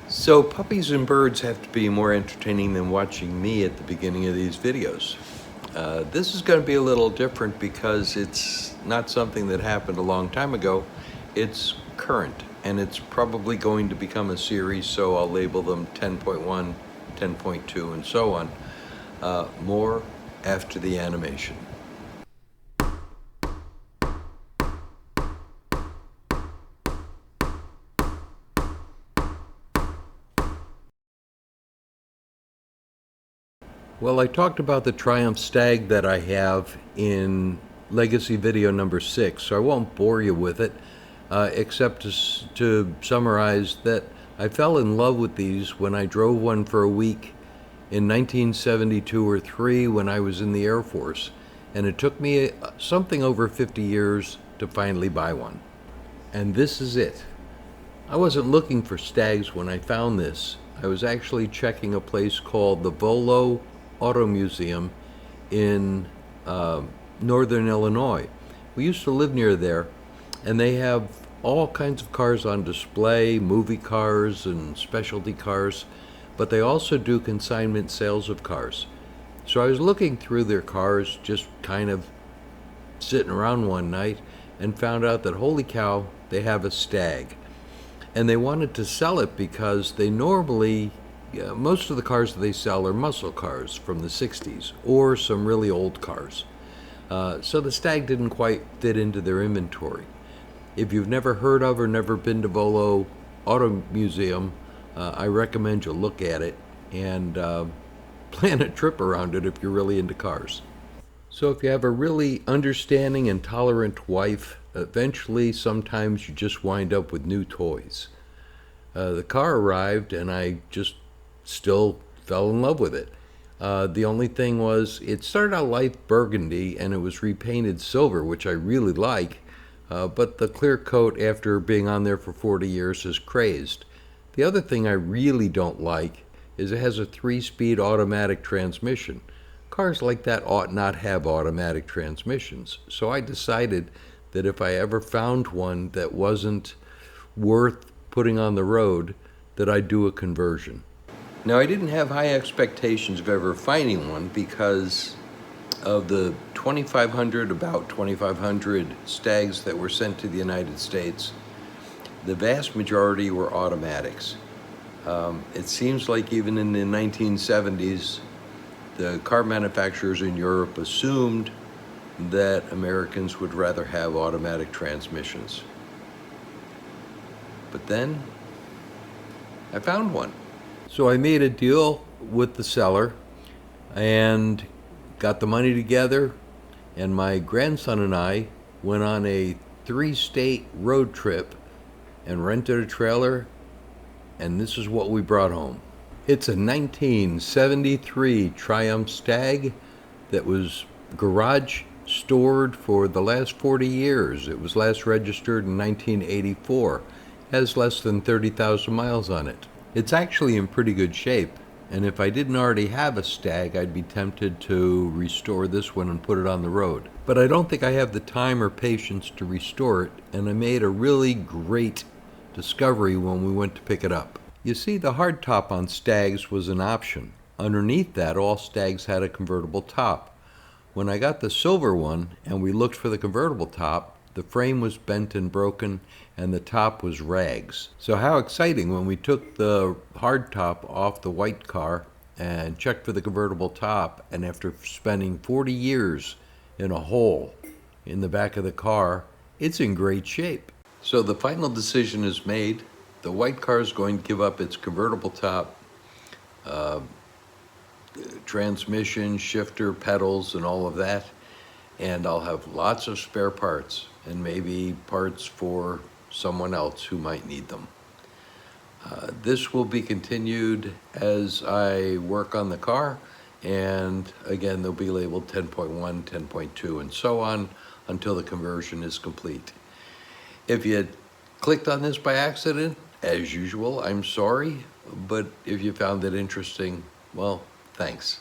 So puppies and birds have to be more entertaining than watching me at the beginning of these videos. This is going to be a little different because it's not something that happened a long time ago. It's current, and it's probably going to become a series, so I'll label them 10.1, 10.2, and so on. More after the animation. Well, I talked about the Triumph Stag that I have in Legacy video number 6, so I won't bore you with it, except to summarize that I fell in love with these when I drove one for a week in 1972 or 3 when I was in the Air Force, and it took me something over 50 years to finally buy one. And this is it. I wasn't looking for Stags when I found this. I was actually checking a place called the Volo Auto Museum in northern Illinois. We used to live near there, and they have all kinds of cars on display, movie cars and specialty cars, but they also do consignment sales of cars. So I was looking through their cars, just kind of sitting around one night, and found out that, holy cow, they have a Stag. And they wanted to sell it because they normally, most of the cars that they sell are muscle cars from the 60s or some really old cars. So the Stag didn't quite fit into their inventory. If you've never heard of or never been to Volo Auto Museum, I recommend you look at it and plan a trip around it if you're really into cars. So if you have a really understanding and tolerant wife, eventually sometimes you just wind up with new toys. The car arrived and I just still fell in love with it. The only thing was, it started out light burgundy and it was repainted silver, which I really like, but the clear coat after being on there for 40 years is crazed. The other thing I really don't like is it has a 3-speed automatic transmission. Cars like that ought not have automatic transmissions. So I decided that if I ever found one that wasn't worth putting on the road, that I'd do a conversion. Now, I didn't have high expectations of ever finding one because of the about 2,500 Stags that were sent to the United States. The vast majority were automatics. It seems like even in the 1970s, the car manufacturers in Europe assumed that Americans would rather have automatic transmissions. But then I found one. So I made a deal with the seller and got the money together, and my grandson and I went on a 3-state road trip and rented a trailer, and this is what we brought home. It's a 1973 Triumph Stag that was garage stored for the last 40 years. It was last registered in 1984. Has less than 30,000 miles on it. It's actually in pretty good shape, and if I didn't already have a Stag, I'd be tempted to restore this one and put it on the road. But I don't think I have the time or patience to restore it, and I made a really great discovery when we went to pick it up. You see, the hardtop on Stags was an option. Underneath that, all Stags had a convertible top. When I got the silver one and we looked for the convertible top, the frame was bent and broken and the top was rags. So how exciting when we took the hardtop off the white car and checked for the convertible top, and after spending 40 years in a hole in the back of the car, it's in great shape. So the final decision is made. The white car is going to give up its convertible top, transmission, shifter, pedals, and all of that. And I'll have lots of spare parts and maybe parts for someone else who might need them. This will be continued as I work on the car. And again, they'll be labeled 10.1, 10.2, and so on until the conversion is complete. If you clicked on this by accident, as usual, I'm sorry, but if you found it interesting, well, thanks.